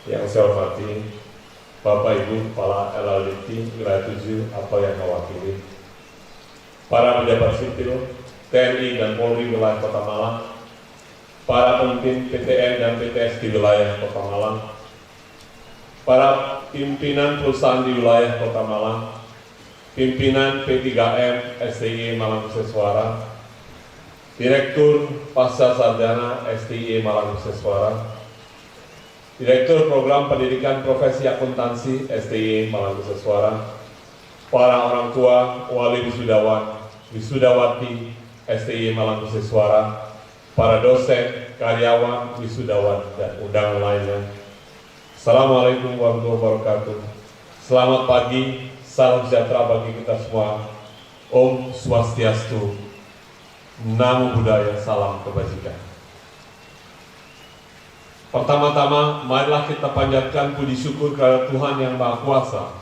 Yang saya hormati Bapak Ibu Kepala LLDT Wilayah 7 atau yang mewakili, para pejabat sipil TNI dan Polri wilayah Kota Malang, para pemimpin PTN dan PTS di wilayah Kota Malang, para pimpinan perusahaan di wilayah Kota Malang, pimpinan P3M STI Malang Kuseswara, Direktur Pasca Sarjana STI Malang Kuseswara, Direktur Program Pendidikan Profesi Akuntansi STI Malang Kuseswara, para orang tua, wali wisudawan, wisudawati STI Malang Kuseswara, para dosen, karyawan, wisudawan, dan undangan lainnya. Assalamualaikum warahmatullahi wabarakatuh. Selamat pagi, salam sejahtera bagi kita semua. Om Swastiastu, Namo Buddhaya, salam kebajikan. Pertama-tama, marilah kita panjatkan puji syukur kepada Tuhan Yang Maha Kuasa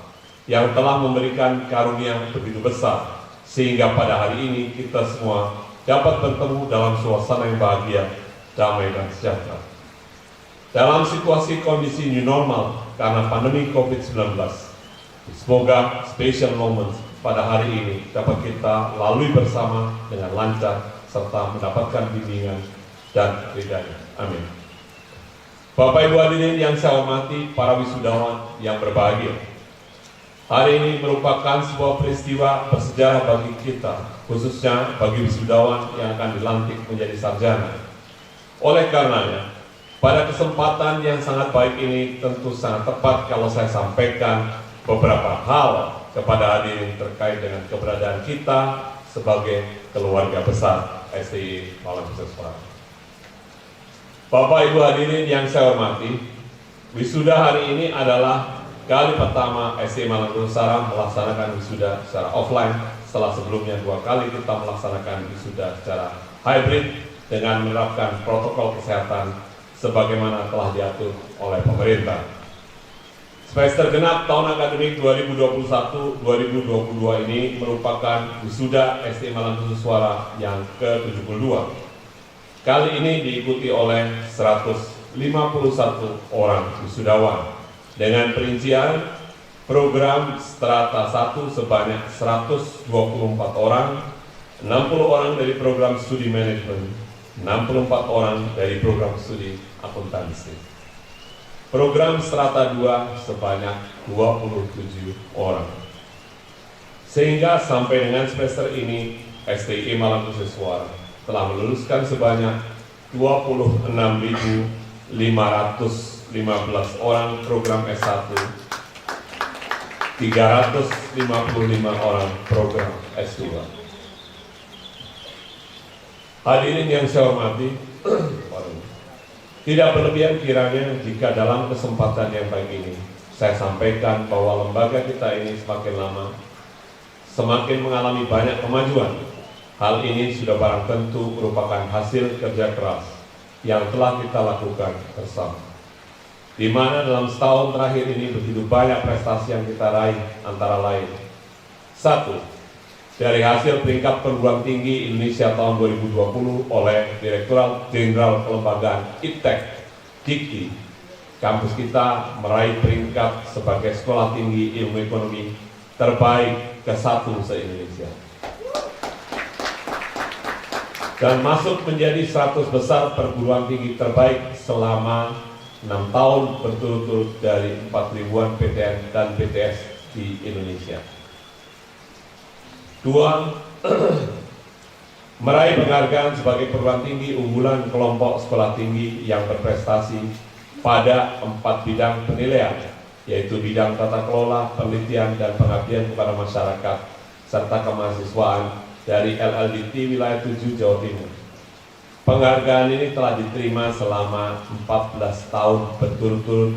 yang telah memberikan karunia yang begitu besar, sehingga pada hari ini kita semua dapat bertemu dalam suasana yang bahagia, damai dan sejahtera. Dalam situasi kondisi new normal karena pandemi COVID-19, semoga special moments pada hari ini dapat kita lalui bersama dengan lancar serta mendapatkan bimbingan dan ridhanya. Amin. Bapak Ibu hadirin yang saya hormati, para wisudawan yang berbahagia, hari ini merupakan sebuah peristiwa bersejarah bagi kita, khususnya bagi wisudawan yang akan dilantik menjadi sarjana. Oleh karenanya, pada kesempatan yang sangat baik ini tentu sangat tepat kalau saya sampaikan beberapa hal kepada hadirin terkait dengan keberadaan kita sebagai keluarga besar STI Malang Kuseswara. Bapak Ibu hadirin yang saya hormati, wisuda hari ini adalah kali pertama STI Malang Kuseswara melaksanakan wisuda secara offline setelah sebelumnya 2 kali kita melaksanakan wisuda secara hybrid dengan menerapkan protokol kesehatan sebagaimana telah diatur oleh pemerintah. Semester genap tahun akademik 2021-2022 ini merupakan wisuda STI Malang Kuseswara yang ke-72. Kali ini diikuti oleh 151 orang wisudawan dengan perincian program strata 1 sebanyak 124 orang, 60 orang dari program studi manajemen, 64 orang dari program studi akuntansi. Program strata 2 sebanyak 27 orang. Sehingga sampai dengan semester ini STI Malang Kuseswara telah meluluskan sebanyak 26.515 orang program S1, 355 orang program S2. Hadirin yang saya hormati, tidak berlebihan kiranya jika dalam kesempatan yang baik ini saya sampaikan bahwa lembaga kita ini semakin lama semakin mengalami banyak kemajuan. Hal ini sudah barang tentu merupakan hasil kerja keras yang telah kita lakukan bersama. Di mana dalam setahun terakhir ini begitu banyak prestasi yang kita raih, antara lain: 1. Dari hasil peringkat perguruan tinggi Indonesia tahun 2020 oleh Direktorat Jenderal Kelembagaan IPTEK Dikti, kampus kita meraih peringkat sebagai sekolah tinggi ilmu ekonomi terbaik ke-1 se-Indonesia dan masuk menjadi 100 besar perguruan tinggi terbaik selama 6 tahun berturut-turut dari 4 ribuan PTN dan PTS di Indonesia. 2. Meraih penghargaan sebagai perguruan tinggi unggulan kelompok sekolah tinggi yang berprestasi pada 4 bidang penilaian, yaitu bidang tata kelola, penelitian, dan pengabdian kepada masyarakat, serta kemahasiswaan dari LLDT Wilayah 7 Jawa Timur. Penghargaan ini telah diterima selama 14 tahun berturut-turut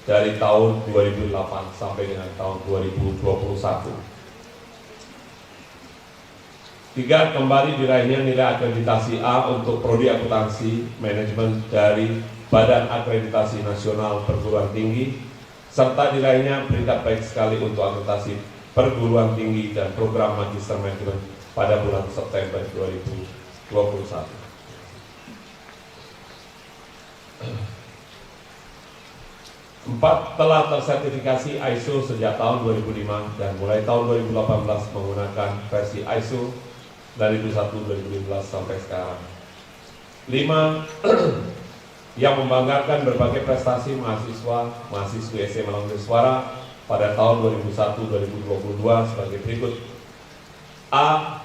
dari tahun 2008 sampai dengan tahun 2021. 3. Kembali diraihnya nilai akreditasi A untuk prodi akuntansi manajemen dari Badan Akreditasi Nasional Perguruan Tinggi, serta diraihnya peringkat baik sekali untuk akreditasi perguruan tinggi dan program magister manajemen pada bulan September 2021. 4 telah tersertifikasi ISO sejak tahun 2005 dan mulai tahun 2018 menggunakan versi ISO dari 2001-2015 sampai sekarang. 5 yang membanggakan berbagai prestasi mahasiswi SMA Langit Suara pada tahun 2001-2022 sebagai berikut. A.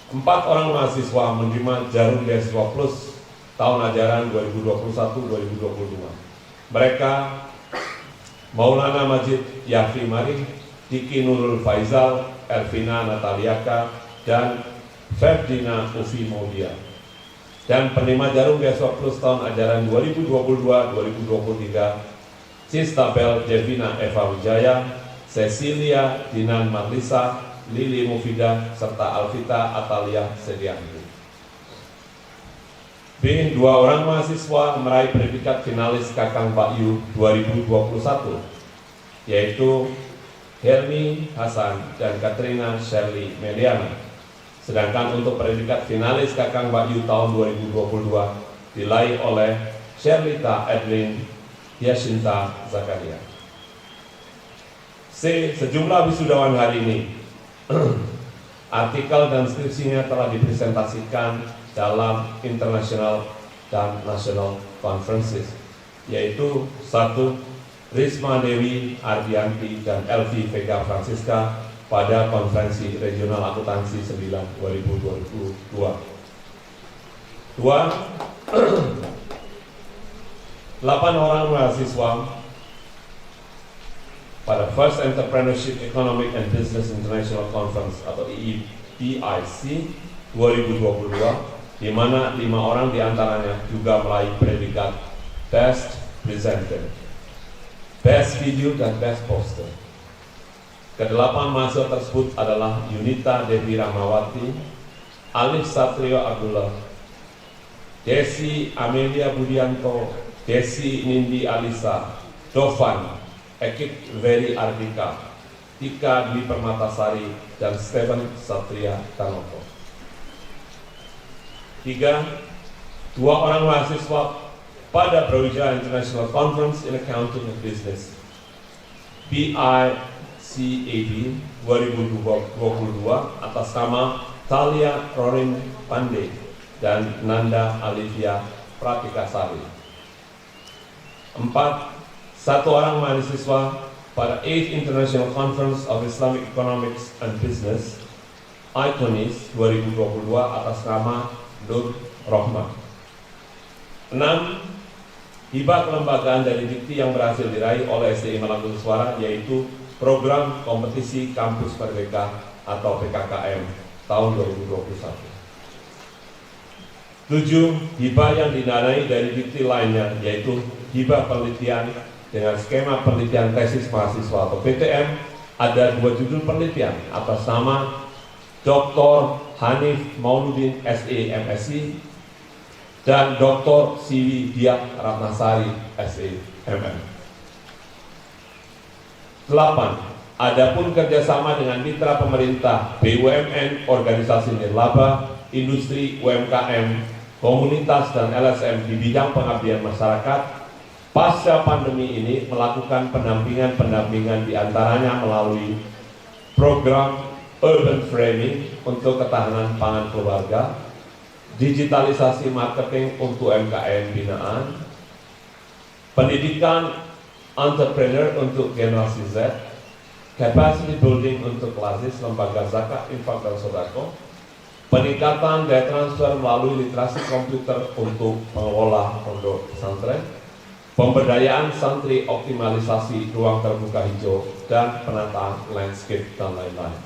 4 orang mahasiswa menerima Jarum Beasiswa Plus tahun ajaran 2021-2022. Mereka Maulana Majid Yafi Mari, Diki Nurul Faizal, Elvina Nataliaka, dan Ferdina Ufi Maudia. Dan penerima Jarum Beasiswa Plus tahun ajaran 2022-2023, Cistabel Devina Eva Wijaya, Cecilia Dinan Marlisa, Lili Mufida, serta Alvita Atalia Sedianti. B. 2 orang mahasiswa meraih predikat finalis Kakang Bakyu 2021, yaitu Helmi Hasan dan Katrina Shirley Meliana. Sedangkan untuk predikat finalis Kakang Bakyu tahun 2022 diraih oleh Sherlita Edlin Yasinta Zakaria. C. Sejumlah wisudawan hari ini artikel dan skripsinya telah dipresentasikan dalam international dan national conferences, yaitu 1. Risma Dewi Ardianti dan Elvi Vega Francisca pada Konferensi Regional Akuntansi 9 2022. 2. 8 orang mahasiswa pada First Entrepreneurship Economic and Business International Conference atau EIC 2022, di mana 5 orang diantaranya juga meraih predikat Best Presenter, Best Video, dan Best Poster. Ke-8 mahasiswa tersebut adalah Yunita Devi Rahmawati, Alif Satrio Abdullah, Desi Amelia Budianto, Desi Nindi Alisa, Dovan, Ekip Veri Ardika, Tika Dwi Permatasari, dan Stephen Satria Tanoko. 3. 2 orang mahasiswa pada Brawijaya International Conference in Accounting and Business BICAB 2022 atas nama Talia Rorin Pandey dan Nanda Alivia Pratikasari. 4. 1 orang mahasiswa pada 8th International Conference of Islamic Economics and Business ICONIS 2022 atas nama Nur Rohman. 6. Hibah kelembagaan dari Dikti yang berhasil diraih oleh SDI Malang Suara, yaitu Program Kompetisi Kampus Merdeka atau PKKM tahun 2021. 7. Hibah yang didanai dari Dikti lainnya, yaitu hibah penelitian dengan skema penelitian tesis mahasiswa atau PTM. Ada 2 judul penelitian atas nama Dr. Hanif Mauludin SE MSc dan Dr. Siwi Diak Ratnasari SE MM. 8. Adapun kerjasama dengan mitra pemerintah, BUMN, organisasi nirlaba, industri, UMKM, komunitas, dan LSM di bidang pengabdian masyarakat pasca pandemi ini melakukan pendampingan diantaranya melalui program Urban Framing untuk ketahanan pangan keluarga, digitalisasi marketing untuk UMKM binaan, pendidikan entrepreneur untuk generasi Z, capacity building untuk klasis, lembaga zakat, infak, dan sodako, peningkatan daya transfer melalui literasi komputer untuk pengelola pondok pesantren, pemberdayaan santri, optimalisasi ruang terbuka hijau, dan penataan landscape, dan lain-lain.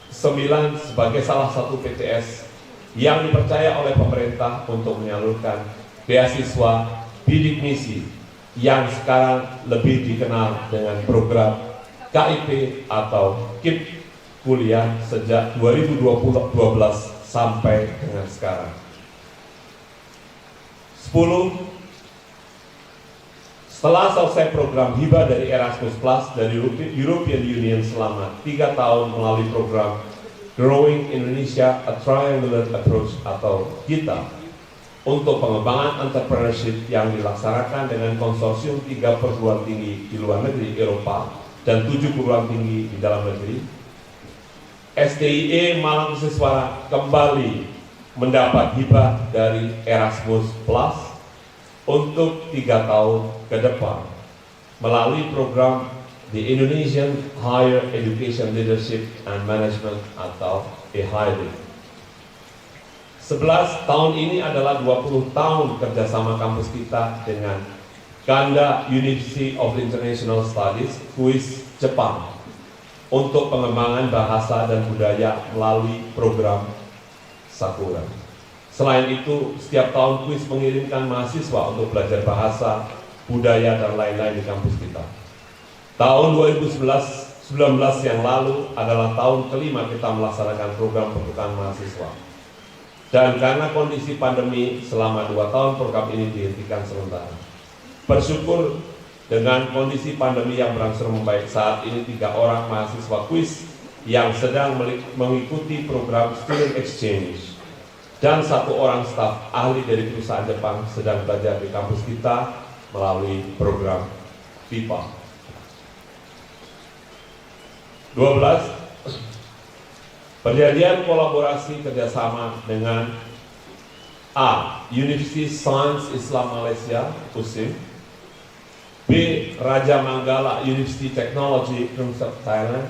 9. Sebagai salah satu PTS yang dipercaya oleh pemerintah untuk menyalurkan beasiswa bidik misi yang sekarang lebih dikenal dengan program KIP atau KIP kuliah sejak 2012 sampai dengan sekarang. 10. Setelah selesai program hibah dari Erasmus Plus dari European Union selama 3 tahun melalui program Growing Indonesia, a Triangular Approach atau GITA, untuk pengembangan entrepreneurship yang dilaksanakan dengan konsorsium 3 perguruan tinggi di luar negeri Eropa dan 7 perguruan tinggi di dalam negeri, SDIE Malang Kusiswara kembali mendapat hibah dari Erasmus Plus untuk 3 tahun ke depan melalui program The Indonesian Higher Education Leadership and Management atau EHLE. 11 tahun ini adalah 20 tahun kerjasama kampus kita dengan Ganda University of International Studies, KUIS, Jepang, untuk pengembangan bahasa dan budaya melalui program Sakura. Selain itu, setiap tahun KUIS mengirimkan mahasiswa untuk belajar bahasa, budaya, dan lain-lain di kampus kita. Tahun 2019 yang lalu adalah tahun kelima kita melaksanakan program pertukaran mahasiswa. Dan karena kondisi pandemi selama 2 tahun program ini dihentikan sementara. Bersyukur dengan kondisi pandemi yang berangsur membaik, saat ini 3 orang mahasiswa KUIS yang sedang mengikuti program Student Exchange dan 1 orang staf ahli dari perusahaan Jepang sedang belajar di kampus kita melalui program PIPA. 12. Perjanjian kolaborasi kerjasama dengan A. University Science Islam Malaysia, USIM. B. Raja Manggala University Technology, Krungsap, Thailand.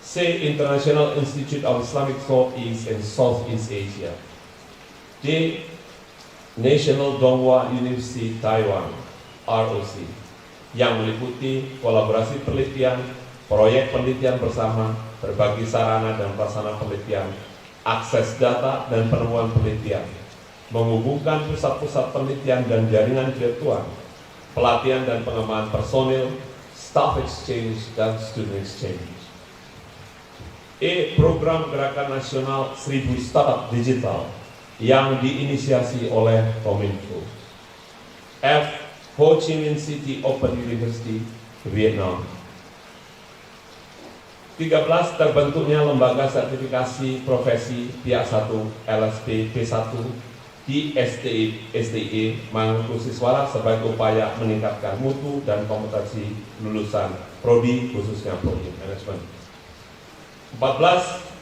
C. International Institute of Islamic Thought East and Southeast Asia. D. National Donghua University, Taiwan, ROC, yang meliputi kolaborasi penelitian, proyek penelitian bersama, berbagi sarana dan prasarana penelitian, akses data dan penemuan penelitian, menghubungkan pusat-pusat penelitian dan jaringan virtual, pelatihan dan pengembangan personil, staff exchange, dan student exchange. E. Program Gerakan Nasional 1000 Startup Digital yang diinisiasi oleh Kominfo. F. Ho Chi Minh City Open University, Vietnam. 13. Terbentuknya lembaga sertifikasi profesi pihak 1 LSP P1 di SDIE Malang Kusiswara sebagai upaya meningkatkan mutu dan kompetensi lulusan prodi, khususnya prodi manajemen. 14.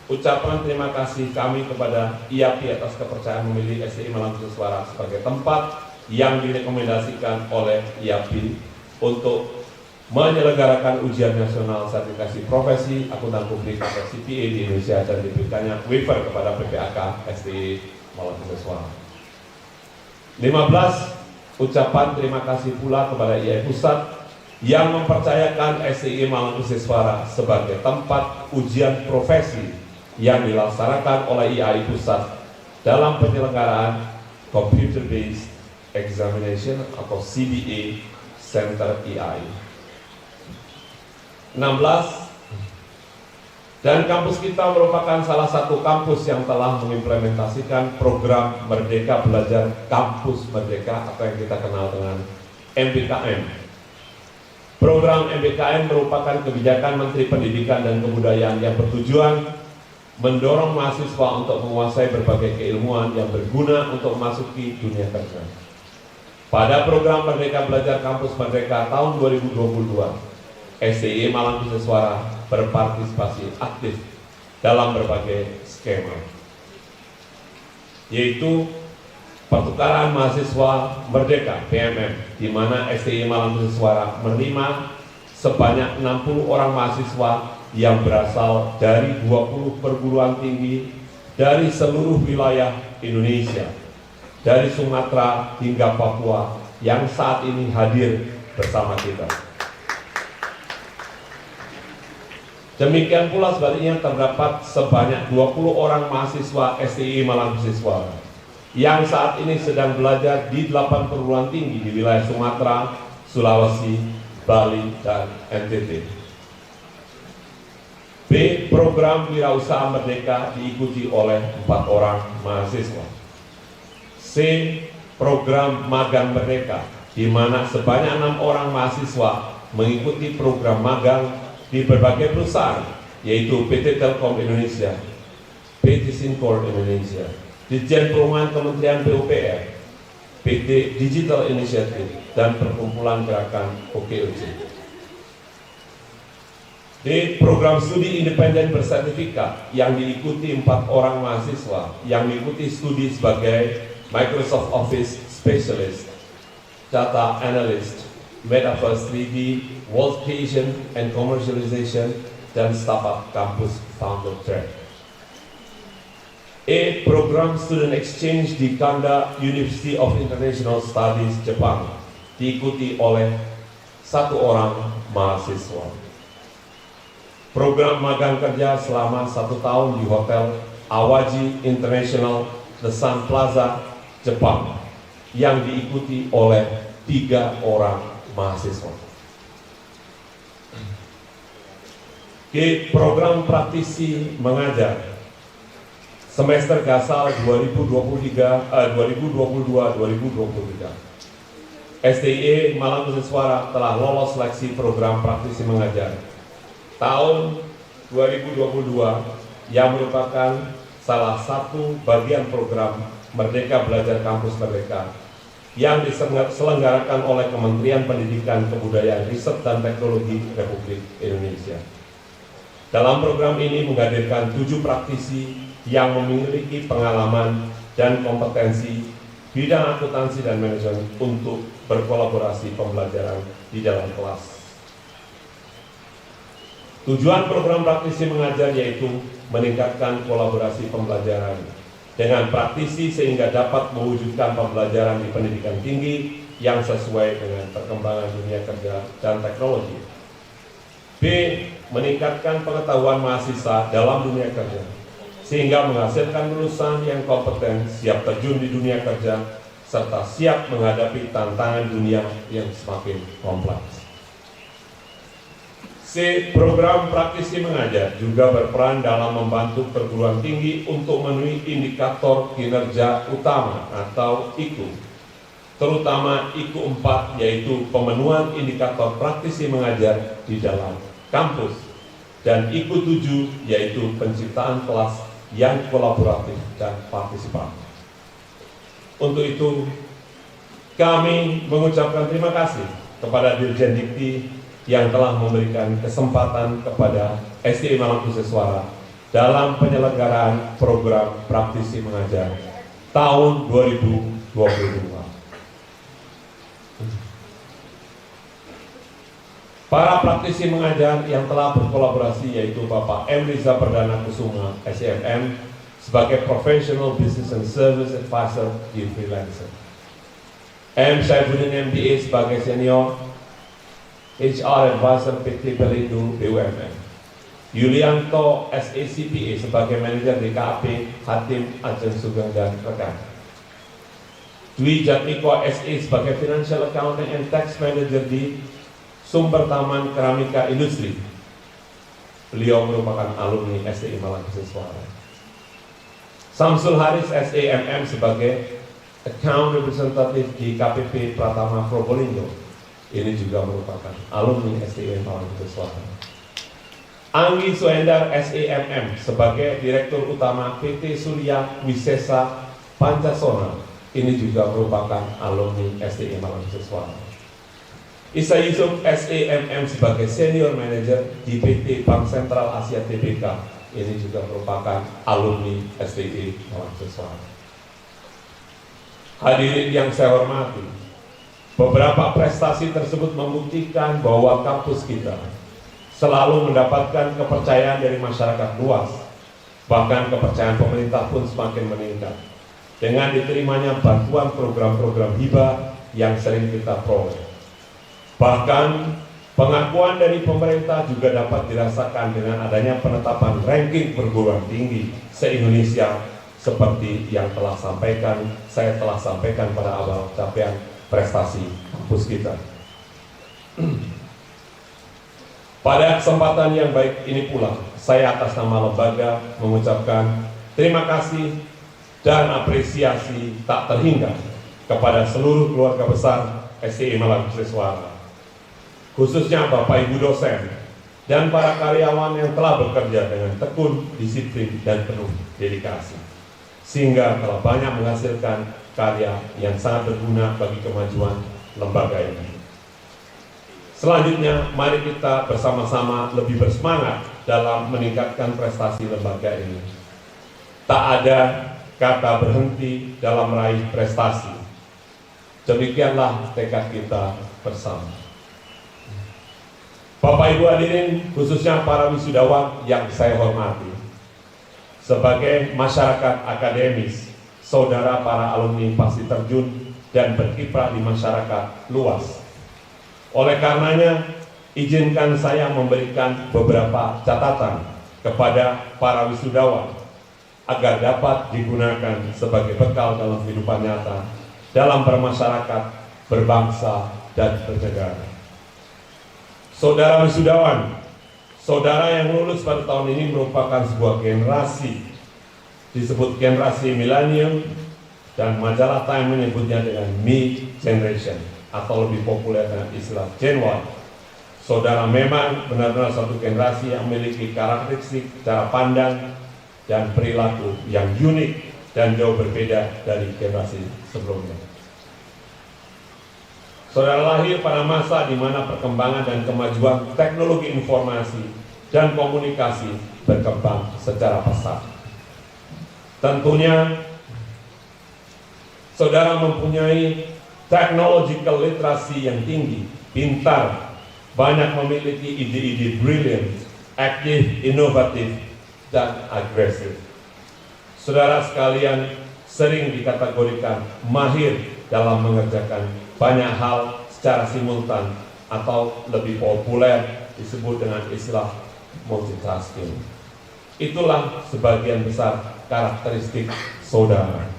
Ucapan terima kasih kami kepada IAPI atas kepercayaan memilih SDIE Malang Kusiswara sebagai tempat yang direkomendasikan oleh IAPI untuk menyelenggarakan ujian nasional sertifikasi profesi akuntan publik atau CPA di Indonesia dan diberikannya waiver kepada PPAK SDIE Malang Kusiswara. 15. Ucapan terima kasih pula kepada IAI Pusat yang mempercayakan SDIE Malang Kusiswara sebagai tempat ujian profesi yang dilaksanakan oleh IAI Pusat dalam penyelenggaraan Computer Based Examination atau CBA Center IAI. 16. Dan kampus kita merupakan salah satu kampus yang telah mengimplementasikan program Merdeka Belajar Kampus Merdeka atau yang kita kenal dengan MBKM. Program MBKM merupakan kebijakan Menteri Pendidikan dan Kebudayaan yang bertujuan mendorong mahasiswa untuk menguasai berbagai keilmuan yang berguna untuk memasuki dunia kerja. Pada program Merdeka Belajar Kampus Merdeka tahun 2022, SDIE Malang Kusiswara berpartisipasi aktif dalam berbagai skema, yaitu pertukaran mahasiswa merdeka PMM, di mana SDIE Malang Kusiswara menerima sebanyak 60 orang mahasiswa yang berasal dari 20 perguruan tinggi dari seluruh wilayah Indonesia, dari Sumatera hingga Papua, yang saat ini hadir bersama kita. Demikian pula sebaliknya terdapat sebanyak 20 orang mahasiswa SDIE Malang Kusiswara yang saat ini sedang belajar di 8 perguruan tinggi di wilayah Sumatera, Sulawesi, Bali, dan NTT. B. Program Wirausaha Merdeka diikuti oleh 4 orang mahasiswa. C. Program Magang Merdeka, di mana sebanyak 6 orang mahasiswa mengikuti program magang di berbagai perusahaan, yaitu PT Telkom Indonesia, PT Sincor Indonesia, Ditjen Perumahan Kementerian PUPR, PT Digital Initiative, dan Perkumpulan Gerakan OKOC. Di program studi independen bersertifikat yang diikuti 4 orang mahasiswa yang mengikuti studi sebagai Microsoft Office Specialist, Data Analyst, Metaverse 3D, Worldcation and Commercialization, dan Startup Campus Founder Track. Program Student Exchange di Kanda University of International Studies, Jepang, diikuti oleh 1 orang mahasiswa. Program magang kerja selama 1 tahun di Hotel Awaji International The Sun Plaza, Jepang, yang diikuti oleh 3 orang mahasiswa. Program praktisi mengajar semester gasal 2022-2023. SDIE Malang Nusa Suara telah lolos seleksi program praktisi mengajar tahun 2022 yang merupakan salah satu bagian program Merdeka Belajar Kampus Merdeka yang diselenggarakan oleh Kementerian Pendidikan, Kebudayaan, Riset, dan Teknologi Republik Indonesia. Dalam program ini menghadirkan 7 praktisi yang memiliki pengalaman dan kompetensi bidang akuntansi dan manajemen untuk berkolaborasi pembelajaran di dalam kelas. Tujuan program praktisi mengajar yaitu meningkatkan kolaborasi pembelajaran dengan praktisi sehingga dapat mewujudkan pembelajaran di pendidikan tinggi yang sesuai dengan perkembangan dunia kerja dan teknologi. B. Meningkatkan pengetahuan mahasiswa dalam dunia kerja sehingga menghasilkan lulusan yang kompeten, siap terjun di dunia kerja, serta siap menghadapi tantangan dunia yang semakin kompleks. C. Program praktisi mengajar juga berperan dalam membantu perguruan tinggi untuk memenuhi indikator kinerja utama atau IKU, terutama IKU 4, yaitu pemenuhan indikator praktisi mengajar di dalam kampus, dan IKU 7, yaitu penciptaan kelas yang kolaboratif dan partisipatif. Untuk itu, kami mengucapkan terima kasih kepada Dirjen Dikti yang telah memberikan kesempatan kepada SDIE Malang Nusa Suara dalam penyelenggaraan program praktisi mengajar tahun 2022. Para praktisi mengajar yang telah berkolaborasi yaitu Bapak M. Riza Perdana Kusuma, SCMM, sebagai Professional Business and Service Advisor di Freelancer, M. Saifuddin MBA sebagai Senior HR Advisor PT Pelindo BUMN, Yulianto SACPA sebagai Manajer DKAP Hatim Ajeng Sugeng dan rekan, Dwi Jatmiko SE sebagai Financial Accounting and Tax Manager di Sumber Taman Keramika Industri. Beliau merupakan alumni SDIE Malang Nusa Suara. Samsul Haris SEMM sebagai Account Representative di KPP Pratama Probolinggo. Ini juga merupakan alumni SDIE Malang Nusa Suara. Anggi Suendar SEMM sebagai Direktur Utama PT Surya Wisesa Pancasona. Ini juga merupakan alumni SDIE Malang Nusa Suara. Isa Yusuf SEMM sebagai Senior Manager di PT Bank Sentral Asia Tbk. Ini juga merupakan alumni SDIE Malang Nusa Suara. Hadirin yang saya hormati, beberapa prestasi tersebut membuktikan bahwa kampus kita selalu mendapatkan kepercayaan dari masyarakat luas, bahkan kepercayaan pemerintah pun semakin meningkat dengan diterimanya bantuan program-program hibah yang sering kita peroleh. Bahkan pengakuan dari pemerintah juga dapat dirasakan dengan adanya penetapan ranking perguruan tinggi se-Indonesia seperti yang saya telah sampaikan pada awal capaian prestasi kampus kita. Pada kesempatan yang baik ini pula, saya atas nama lembaga mengucapkan terima kasih dan apresiasi tak terhingga kepada seluruh keluarga besar SDIE Malang Nusa Suara, khususnya Bapak Ibu dosen dan para karyawan yang telah bekerja dengan tekun, disiplin, dan penuh dedikasi. sehingga telah banyak menghasilkan karya yang sangat berguna bagi kemajuan lembaga ini. Selanjutnya, mari kita bersama-sama lebih bersemangat dalam meningkatkan prestasi lembaga ini. Tak ada kata berhenti dalam meraih prestasi. Demikianlah tekad kita bersama. Bapak Ibu hadirin, khususnya para wisudawan yang saya hormati. Sebagai masyarakat akademis, saudara para alumni pasti terjun dan berkiprah di masyarakat luas. Oleh karenanya, izinkan saya memberikan beberapa catatan kepada para wisudawan agar dapat digunakan sebagai bekal dalam kehidupan nyata, dalam bermasyarakat, berbangsa, dan bernegara. Saudara wisudawan, saudara yang lulus pada tahun ini merupakan sebuah generasi, disebut generasi milenium, dan majalah Time menyebutnya dengan Me Generation, atau lebih populer dengan istilah Gen Y. Saudara memang benar-benar satu generasi yang memiliki karakteristik, cara pandang, dan perilaku yang unik dan jauh berbeda dari generasi sebelumnya. Saudara lahir pada masa di mana perkembangan dan kemajuan teknologi informasi dan komunikasi berkembang secara pesat. Tentunya, saudara mempunyai technological literacy yang tinggi, pintar, banyak memiliki ide-ide brilliant, aktif, inovatif, dan agresif. Saudara sekalian sering dikategorikan mahir dalam mengerjakan banyak hal secara simultan atau lebih populer disebut dengan istilah multitasking. Itulah sebagian besar karakteristik saudara.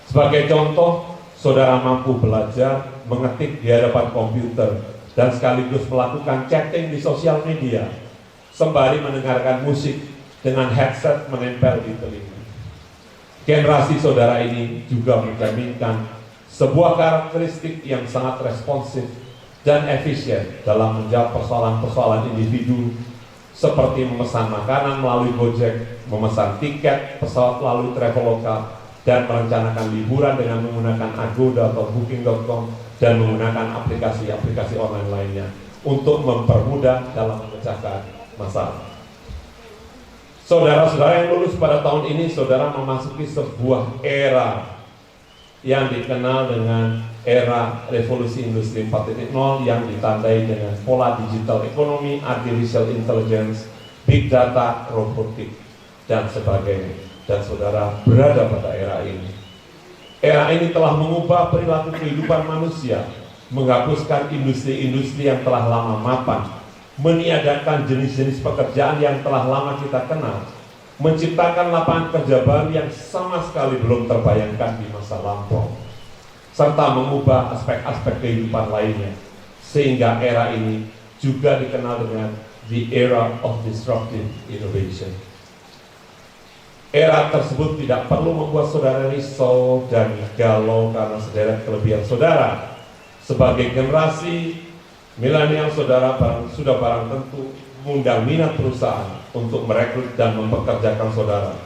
Sebagai contoh, saudara mampu belajar mengetik di hadapan komputer dan sekaligus melakukan chatting di sosial media sembari mendengarkan musik dengan headset menempel di telinga. Generasi saudara ini juga mencerminkan sebuah karakteristik yang sangat responsif dan efisien dalam menjawab persoalan-persoalan individu seperti memesan makanan melalui Gojek, memesan tiket pesawat melalui Traveloka, dan merencanakan liburan dengan menggunakan Agoda atau Booking.com dan menggunakan aplikasi-aplikasi online lainnya untuk mempermudah dalam memecahkan masalah. Saudara-saudara yang lulus pada tahun ini, saudara memasuki sebuah era yang dikenal dengan era revolusi industri 4.0 yang ditandai dengan pola digital ekonomi, artificial intelligence, big data, robotik, dan sebagainya. Dan saudara berada pada era ini. Era ini telah mengubah perilaku kehidupan manusia, menghapuskan industri-industri yang telah lama mapan, meniadakan jenis-jenis pekerjaan yang telah lama kita kenal, menciptakan lapangan kerja baru yang sama sekali belum terbayangkan di masa lampau, serta mengubah aspek-aspek kehidupan lainnya, sehingga era ini juga dikenal dengan the era of disruptive innovation. Era tersebut tidak perlu membuat saudara risau dan galau karena sederet kelebihan saudara. Sebagai generasi milenial, saudara sudah barang tentu mengundang minat perusahaan untuk merekrut dan mempekerjakan saudara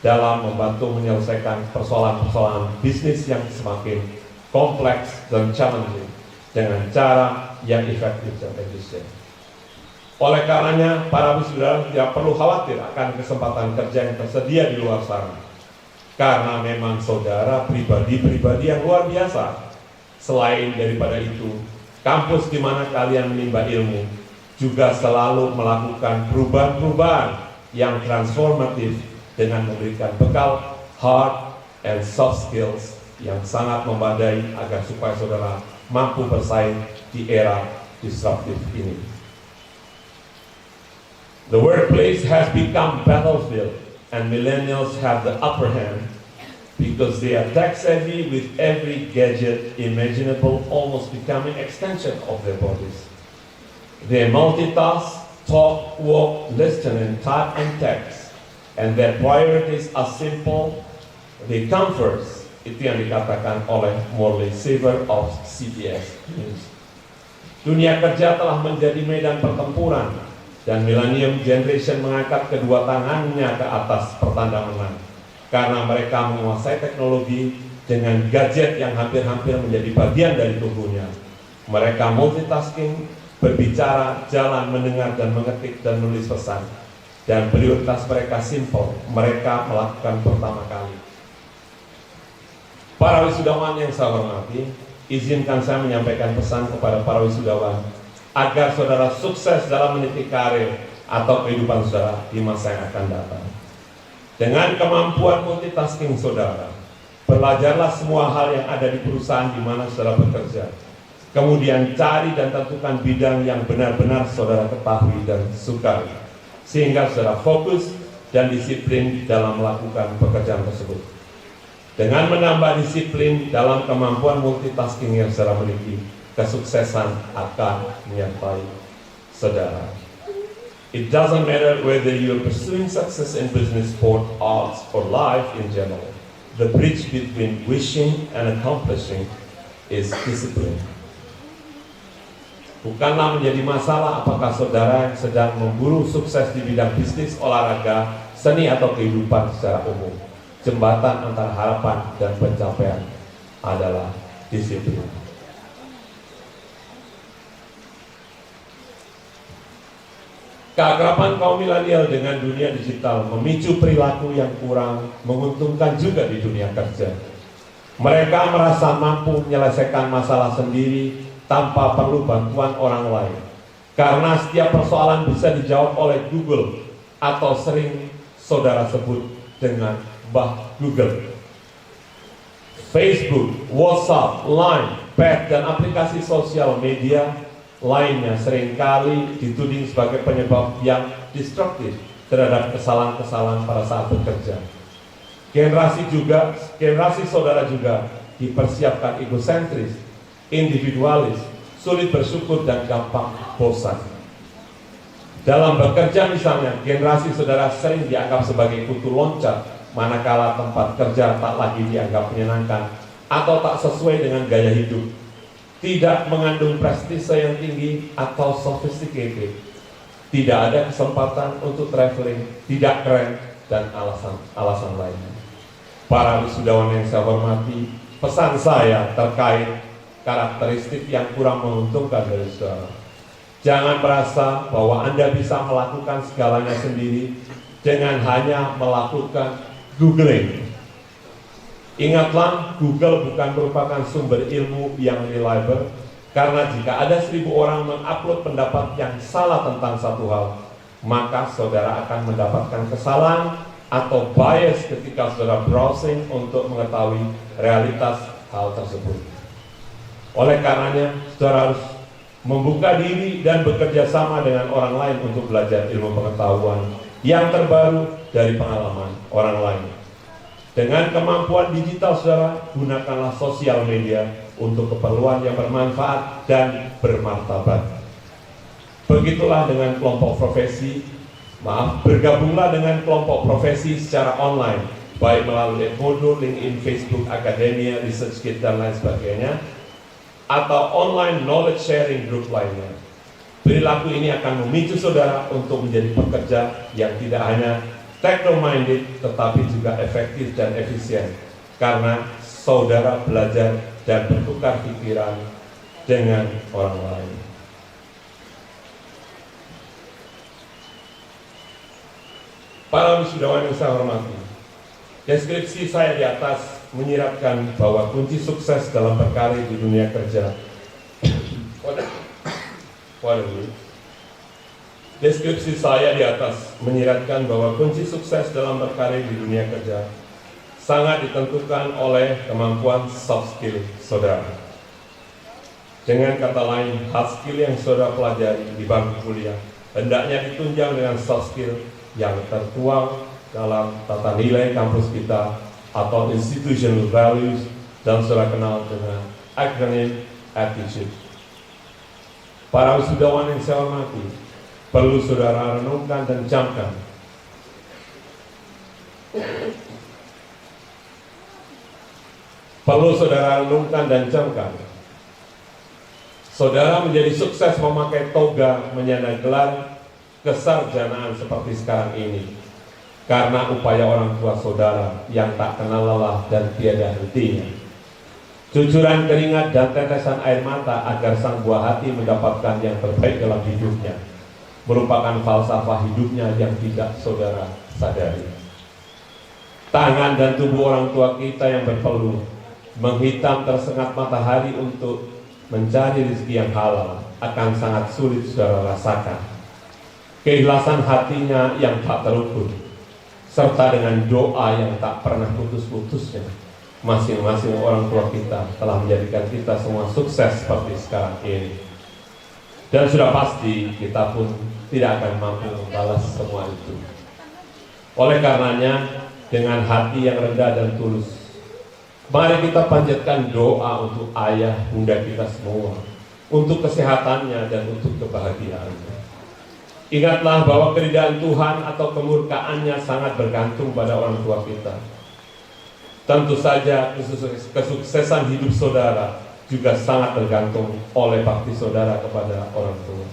dalam membantu menyelesaikan persoalan-persoalan bisnis yang semakin kompleks dan challenging dengan cara yang efektif dan efisien. Oleh karenanya, para wisudawan tidak perlu khawatir akan kesempatan kerja yang tersedia di luar sana. Karena memang saudara pribadi-pribadi yang luar biasa. Selain daripada itu, kampus di mana kalian menimba ilmu juga selalu melakukan perubahan-perubahan yang transformatif dengan memberikan bekal hard and soft skills yang sangat memadai agar supaya saudara mampu bersaing di era disruptif ini. The workplace has become battlefield, and millennials have the upper hand because they are tech-savvy with every gadget imaginable almost becoming extension of their bodies. They multitask, talk, walk, listen, and type and text, and their priorities are simple. They come first. Itu yang dikatakan oleh Morley Saver of CBS News. Dunia kerja telah menjadi medan pertempuran, dan Millennium Generation mengangkat kedua tangannya ke atas pertanda menang. karena mereka menguasai teknologi dengan gadget yang hampir-hampir menjadi bagian dari tubuhnya. Mereka multitasking, berbicara, jalan, mendengar, dan mengetik, dan menulis pesan. Dan prioritas mereka simpel, mereka melakukan pertama kali. Para wisudawan yang saya hormati, izinkan saya menyampaikan pesan kepada para wisudawan agar saudara sukses dalam meniti karir atau kehidupan saudara di masa yang akan datang. Dengan kemampuan multitasking saudara, belajarlah semua hal yang ada di perusahaan di mana saudara bekerja. Kemudian cari dan tentukan bidang yang benar-benar saudara ketahui dan sukai, sehingga saudara fokus dan disiplin dalam melakukan pekerjaan tersebut. Dengan menambah disiplin dalam kemampuan multitasking yang saudara miliki, kesuksesan akan menyertai saudara. It doesn't matter whether you're pursuing success in business, sport, arts, or life in general. The bridge between wishing and accomplishing is discipline. Bukanlah menjadi masalah apakah saudara sedang memburu sukses di bidang bisnis, olahraga, seni, atau kehidupan secara umum. Jembatan antara harapan dan pencapaian adalah disiplin. Keakraban kaum milenial dengan dunia digital memicu perilaku yang kurang menguntungkan juga di dunia kerja. Mereka merasa mampu menyelesaikan masalah sendiri tanpa perlu bantuan orang lain, karena setiap persoalan bisa dijawab oleh Google, atau sering saudara sebut dengan Mbah Google. Facebook, WhatsApp, Line, Pet, dan aplikasi sosial media lainnya seringkali dituding sebagai penyebab yang destruktif terhadap kesalahan-kesalahan pada saat bekerja. Generasi saudara juga dipersiapkan egosentris, individualis, sulit bersyukur, dan gampang bosan. Dalam bekerja misalnya, generasi saudara sering dianggap sebagai kutu loncat, manakala tempat kerja tak lagi dianggap menyenangkan atau tak sesuai dengan gaya hidup, tidak mengandung prestise yang tinggi atau sophisticated, tidak ada kesempatan untuk traveling, tidak keren, dan alasan lainnya. Para wisudawan yang saya hormati, pesan saya terkait karakteristik yang kurang menguntungkan dari saudara. Jangan merasa bahwa Anda bisa melakukan segalanya sendiri dengan hanya melakukan googling. Ingatlah, Google bukan merupakan sumber ilmu yang reliable, karena jika ada 1000 orang mengupload pendapat yang salah tentang satu hal, maka saudara akan mendapatkan kesalahan atau bias ketika saudara browsing untuk mengetahui realitas hal tersebut. Oleh karenanya, saudara harus membuka diri dan bekerja sama dengan orang lain untuk belajar ilmu pengetahuan yang terbaru dari pengalaman orang lain. Dengan kemampuan digital saudara, gunakanlah sosial media untuk keperluan yang bermanfaat dan bermartabat. Begitulah dengan kelompok profesi, bergabunglah dengan kelompok profesi secara online, baik melalui Edmodo, LinkedIn, Facebook, Akademia, ResearchGate, dan lain sebagainya, atau online knowledge sharing group lainnya. Perilaku ini akan memicu saudara untuk menjadi pekerja yang tidak hanya techno-minded, tetapi juga efektif dan efisien, karena saudara belajar dan bertukar pikiran dengan orang lain. Para wisudawan yang saya hormati, deskripsi saya di atas menyiratkan bahwa kunci sukses dalam berkarir di dunia kerja. Deskripsi saya di atas menyiratkan bahwa kunci sukses dalam berkarir di dunia kerja sangat ditentukan oleh kemampuan soft skill saudara. Dengan kata lain, hard skill yang saudara pelajari di bangku kuliah hendaknya ditunjang dengan soft skill yang tertuang dalam tata nilai kampus kita atau institutional values, dan saudara kenal dengan acronym attitude. Para wisudawan yang saya hormati, perlu saudara renungkan dan camkan saudara menjadi sukses memakai toga menyandang gelar kesarjanaan seperti sekarang ini. karena upaya orang tua saudara yang tak kenal lelah dan tiada hentinya. Cucuran keringat dan tetesan air mata agar sang buah hati mendapatkan yang terbaik dalam hidupnya merupakan falsafah hidupnya yang tidak saudara sadari. Tangan dan tubuh orang tua kita yang berpeluh menghitam tersengat matahari untuk mencari rezeki yang halal akan sangat sulit saudara rasakan. Keikhlasan hatinya yang tak terukur, serta dengan doa yang tak pernah putus-putusnya, masing-masing orang tua kita telah menjadikan kita semua sukses seperti sekarang ini. Dan sudah pasti kita pun tidak akan mampu membalas semua itu. Oleh karenanya, dengan hati yang rendah dan tulus, mari kita panjatkan doa untuk ayah bunda kita semua, untuk kesehatannya dan untuk kebahagiaannya. Ingatlah bahwa keridhaan Tuhan atau kemurkaannya sangat bergantung pada orang tua kita. Tentu saja kesuksesan hidup saudara juga sangat tergantung oleh bakti saudara kepada orang tua.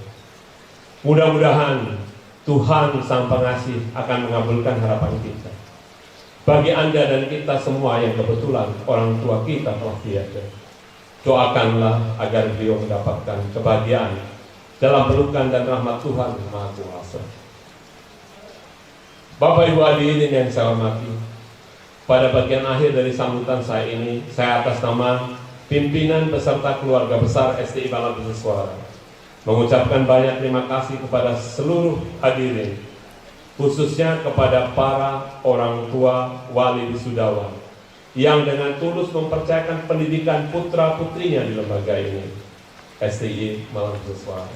Mudah-mudahan Tuhan Sang Pengasih akan mengabulkan harapan kita. Bagi Anda dan kita semua yang kebetulan orang tua kita telah tiada, doakanlah agar beliau mendapatkan kebahagiaan dalam pelukan dan rahmat Tuhan yang Maha Kuasa. Bapak Ibu hadirin yang saya hormati, pada bagian akhir dari sambutan saya ini, saya atas nama pimpinan beserta keluarga besar STI Malang Bersuara mengucapkan banyak terima kasih kepada seluruh hadirin, khususnya kepada para orang tua wali wisudawan yang dengan tulus mempercayakan pendidikan putra-putrinya di lembaga ini, STI Malang Bersuara.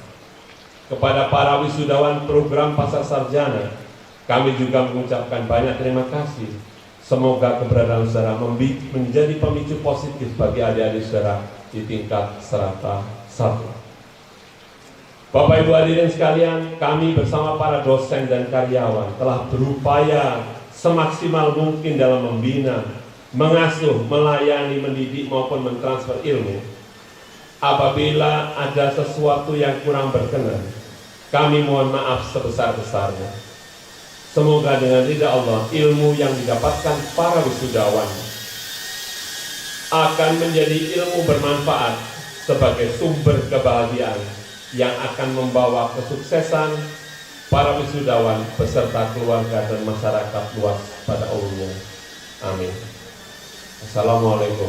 Kepada para wisudawan program pasca sarjana, kami juga mengucapkan banyak terima kasih. Semoga keberadaan saudara menjadi pemicu positif bagi adik-adik saudara di tingkat strata 1. Bapak Ibu hadirin sekalian, kami bersama para dosen dan karyawan telah berupaya semaksimal mungkin dalam membina, mengasuh, melayani, mendidik maupun mentransfer ilmu. Apabila ada sesuatu yang kurang berkenan, kami mohon maaf sebesar-besarnya. Semoga dengan ridha Allah, ilmu yang didapatkan para wisudawan akan menjadi ilmu bermanfaat sebagai sumber kebahagiaan yang akan membawa kesuksesan para wisudawan beserta keluarga dan masyarakat luas pada umumnya. Amin. Assalamualaikum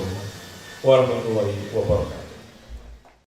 warahmatullahi wabarakatuh.